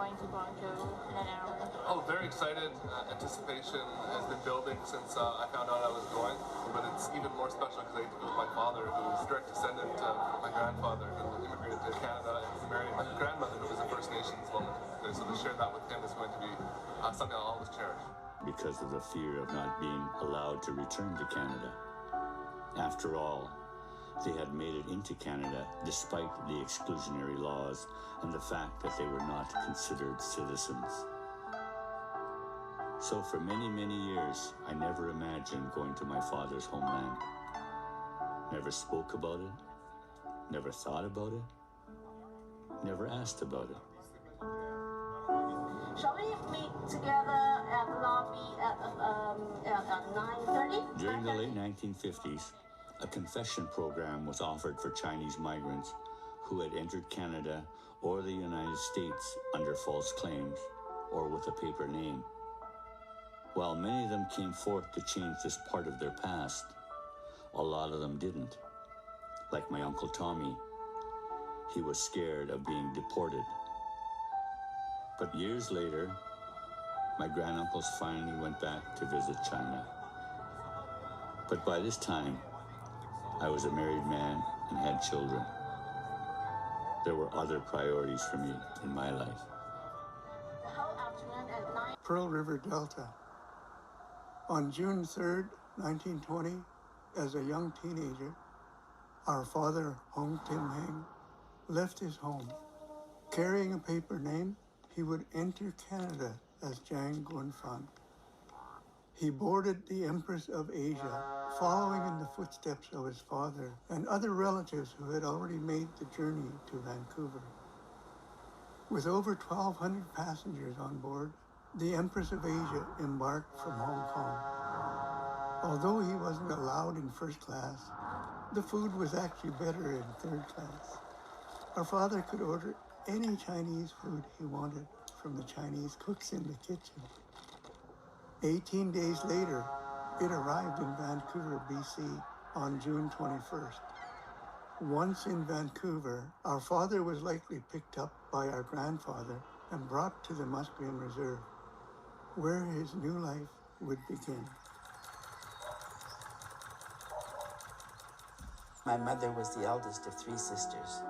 going to Guangzhou now? Oh, very excited. Anticipation has been building since I found out I was going, but it's even more special because I get to go with my father, who's direct descendant of my grandfather, who immigrated to Canada and married my grandmother, who was a First Nations woman. So to share that with him is going to be something I'll always cherish. Because of the fear of not being allowed to return to Canada. After all, they had made it into Canada despite the exclusionary laws and the fact that they were not considered citizens. So for many, many years, I never imagined going to my father's homeland. Never spoke about it, never thought about it, never asked about it. Shall we meet together at the lobby at 9:30? During the late 1950s, a confession program was offered for Chinese migrants who had entered Canada or the United States under false claims or with a paper name. While many of them came forth to change this part of their past, a lot of them didn't. Like my Uncle Tommy, he was scared of being deported. But years later, my granduncles finally went back to visit China. But by this time, I was a married man and had children. There were other priorities for me in my life. The whole afternoon at 9. Pearl River Delta. On June 3rd, 1920, as a young teenager, our father, Hong Tim Heng, left his home. Carrying a paper name, he would enter Canada as Jiang Guanfan. He boarded the Empress of Asia, following in the footsteps of his father and other relatives who had already made the journey to Vancouver. With over 1,200 passengers on board, the Empress of Asia embarked from Hong Kong. Although he wasn't allowed in first class, the food was actually better in third class. Our father could order any Chinese food he wanted from the Chinese cooks in the kitchen. 18 days later, it arrived in Vancouver, BC on June 21st. Once in Vancouver, our father was likely picked up by our grandfather and brought to the Musqueam Reserve, where his new life would begin. My mother was the eldest of 3 sisters,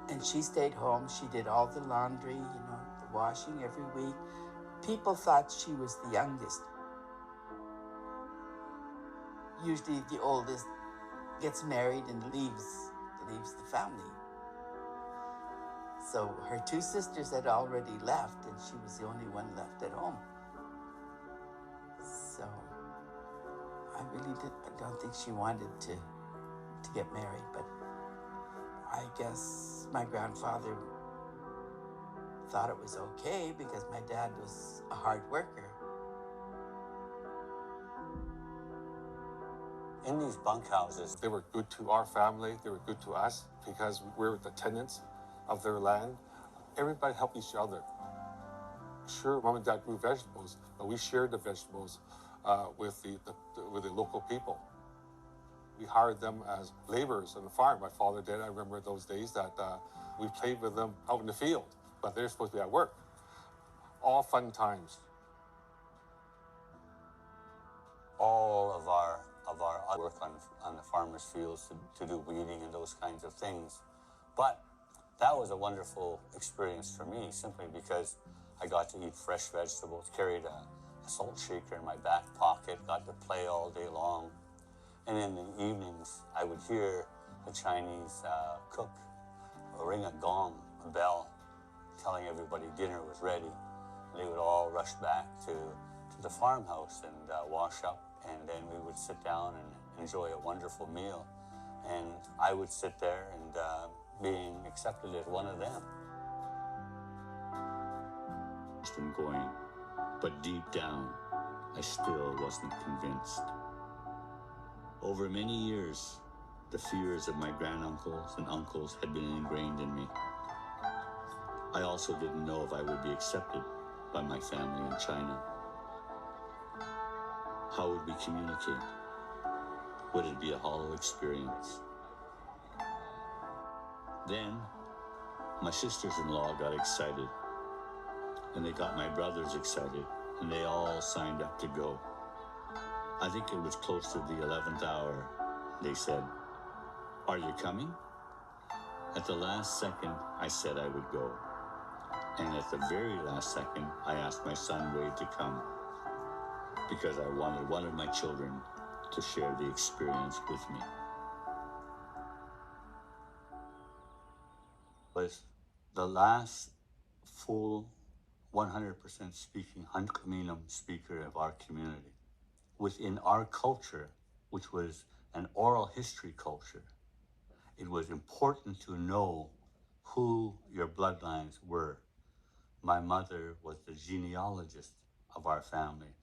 and she stayed home. She did all the laundry, the washing every week. People thought she was the youngest. Usually the oldest gets married and leaves the family. So her 2 sisters had already left, and she was the only one left at home. So I don't think she wanted to get married, but I guess my grandfather thought it was okay because my dad was a hard worker. In these bunkhouses, they were good to our family, they were good to us because we were the tenants of their land. Everybody helped each other. Sure, Mom and Dad grew vegetables, but we shared the vegetables with the local people. We hired them as laborers on the farm. My father did. I remember those days that we played with them out in the field, but they're supposed to be at work. All fun times. all of our work on the farmers' fields to do weeding and those kinds of things. But that was a wonderful experience for me, simply because I got to eat fresh vegetables, carried a salt shaker in my back pocket, got to play all day long. And in the evenings, I would hear the Chinese cook ring a gong, a bell, telling everybody dinner was ready. And they would all rush back to the farmhouse and wash up, and then we would sit down and enjoy a wonderful meal. And I would sit there and being accepted as one of them. I'm going, but deep down, I still wasn't convinced. Over many years, the fears of my granduncles and uncles had been ingrained in me. I also didn't know if I would be accepted by my family in China. How would we communicate? Would it be a hollow experience? Then, my sisters-in-law got excited, and they got my brothers excited, and they all signed up to go. I think it was close to the 11th hour. They said, "Are you coming?" At the last second, I said I would go. And at the very last second, I asked my son Wade to come because I wanted one of my children to share the experience with me. Was the last full 100% speaking Hunkaminam speaker of our community. Within our culture, which was an oral history culture, it was important to know who your bloodlines were. My mother was the genealogist of our family,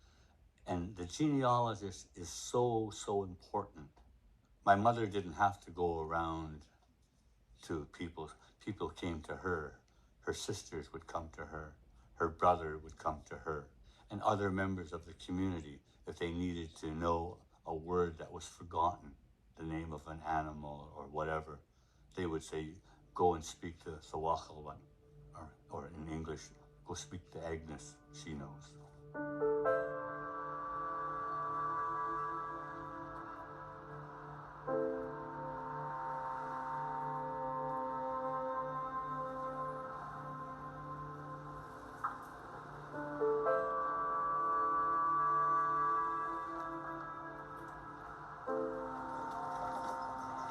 and the genealogist is so important. My mother didn't have to go around to people. People came to her. Her sisters would come to her. Her brother would come to her, and other members of the community if they needed to know a word that was forgotten, the name of an animal or whatever. They would say, "Go and speak to Sawakhalwan," or in English, "Go speak to Agnes, she knows."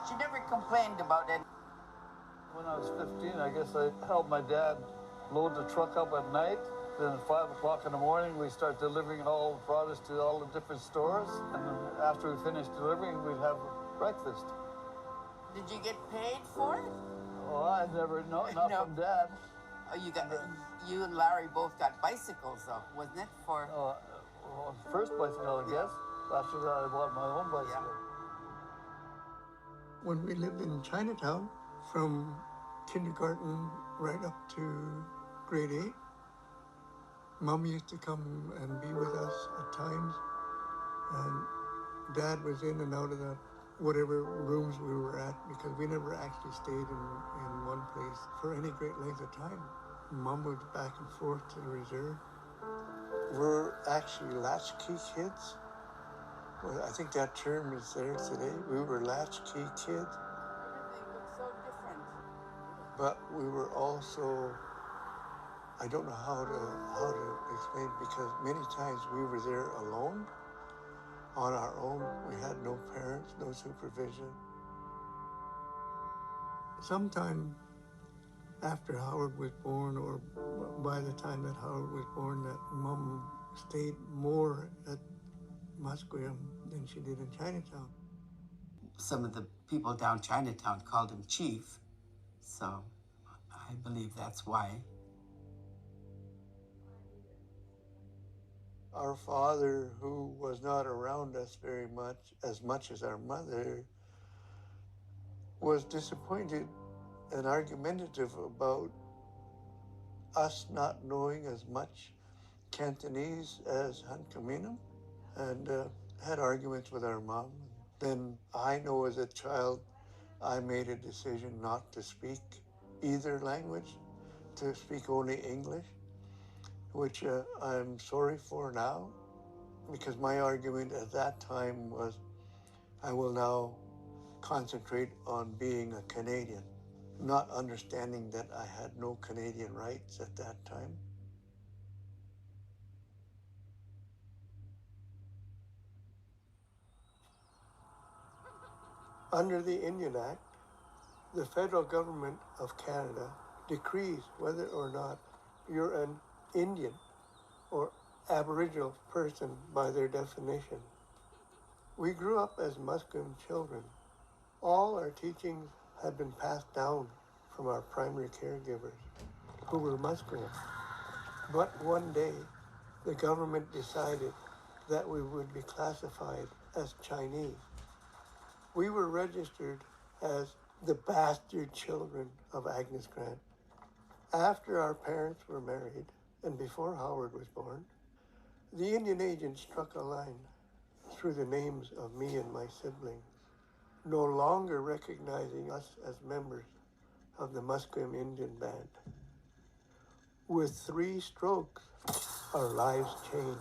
She never complained about it. When I was 15, I guess I helped my dad load the truck up at night. Then at 5 o'clock in the morning, we start delivering all the products to all the different stores. And then after we finished delivering, we'd have breakfast. Did you get paid for it? Oh, I never, not No. from Dad. Oh, you and Larry both got bicycles, though, wasn't it? For Well, first bicycle, I guess. After that, I bought my own bicycle. When we lived in Chinatown, from kindergarten right up to grade 8, Mom used to come and be with us at times, and Dad was in and out of the whatever rooms we were at because we never actually stayed in one place for any great length of time. Mom moved back and forth to the reserve. We're actually latchkey kids. Well, I think that term is there today. We were latchkey kids. everything looks so different. But we were also, I don't know how to explain it because many times we were there alone, on our own. We had no parents, no supervision. Sometime after Howard was born, or by the time that Howard was born, that Mom stayed more at Musqueam than she did in Chinatown. Some of the people down Chinatown called him Chief, so I believe that's why. Our father, who was not around us very much as our mother, was disappointed and argumentative about us not knowing as much Cantonese as Hunkaminam, and had arguments with our mom. Then I know as a child, I made a decision not to speak either language, to speak only English, which I'm sorry for now, because my argument at that time was, I will now concentrate on being a Canadian, not understanding that I had no Canadian rights at that time. Under the Indian Act, the federal government of Canada decrees whether or not you're an Indian or Aboriginal person by their definition. We grew up as Musqueam children. All our teachings had been passed down from our primary caregivers, who were Musqueam. But one day, the government decided that we would be classified as Chinese. We were registered as the bastard children of Agnes Grant. After our parents were married, and before Howard was born, the Indian agent struck a line through the names of me and my siblings, no longer recognizing us as members of the Musqueam Indian Band. With 3 strokes, our lives changed.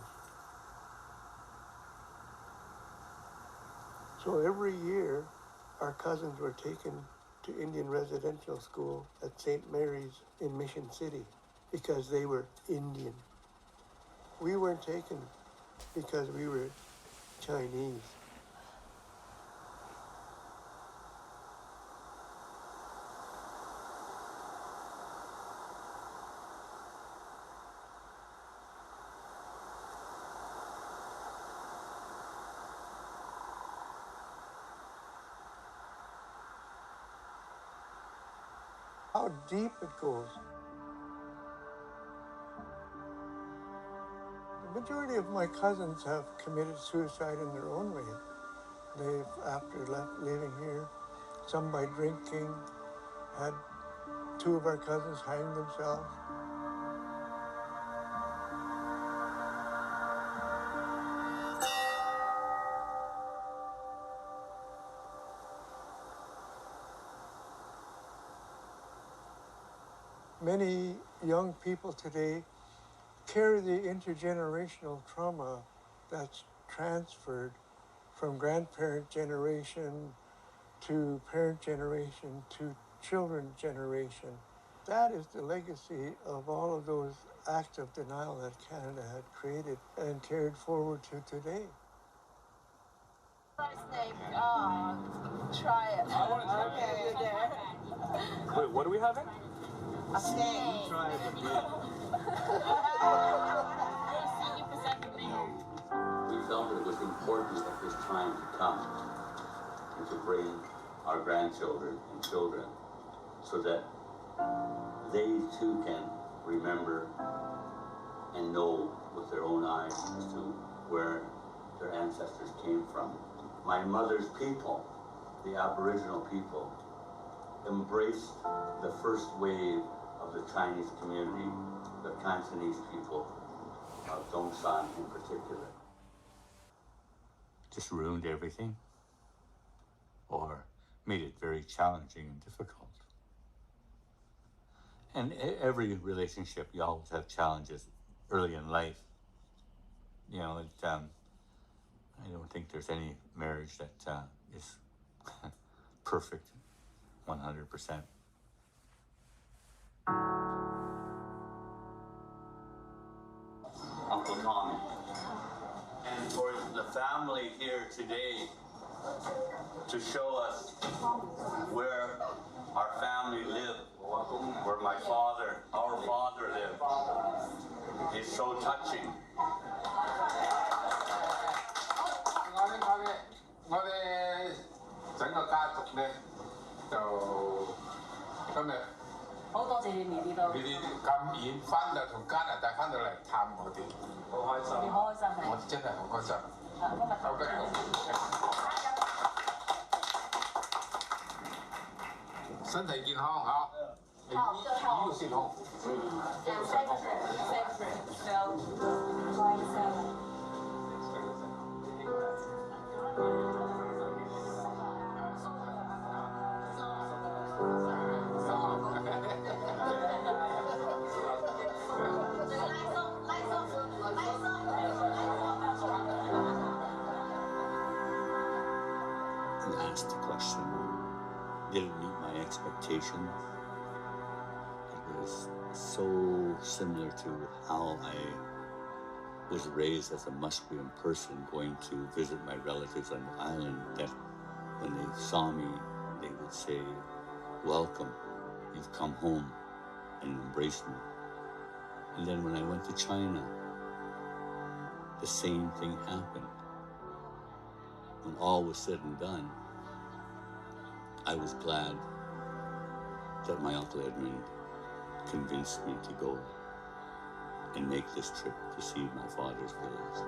So every year, our cousins were taken to Indian residential school at St. Mary's in Mission City because they were Indian. We weren't taken because we were Chinese. How deep it goes. The majority of my cousins have committed suicide in their own way. They've, after leaving here, some by drinking, had 2 of our cousins hang themselves. Many young people today carry the intergenerational trauma that's transferred from grandparent generation to parent generation to children generation. That is the legacy of all of those acts of denial that Canada had created and carried forward to today. First name, try it. I want to try it. Okay, you're there. Wait, what are we having? A snake. Try it. We felt it was important at this time to come and to bring our grandchildren and children so that they too can remember and know with their own eyes as to where their ancestors came from. My mother's people, the Aboriginal people, embraced the first wave of the Chinese community, the Cantonese people, Dongsan in particular. Just ruined everything, or made it very challenging and difficult. And every relationship, you always have challenges early in life. You know, I don't think there's any marriage that is perfect 100%. Uncle Tommy. And for the family here today to show us where our family lived, where my father, our father lived, is so touching. 我哋整個家族咧，就今日好多謝你哋都，你哋咁遠翻就從加拿大翻到嚟探我哋，好開心。你好開心係。我哋真係好開心。好嘅。身體健康嚇。好，醫療先好。醫療先好。And asked the question, did it meet my expectations? It was so similar to how I was raised as a Musqueam person going to visit my relatives on the island that when they saw me, they would say, welcome, you've come home, and embrace me. And then when I went to China, the same thing happened. When all was said and done, I was glad that my Uncle Edmund convinced me to go and make this trip to see my father's village.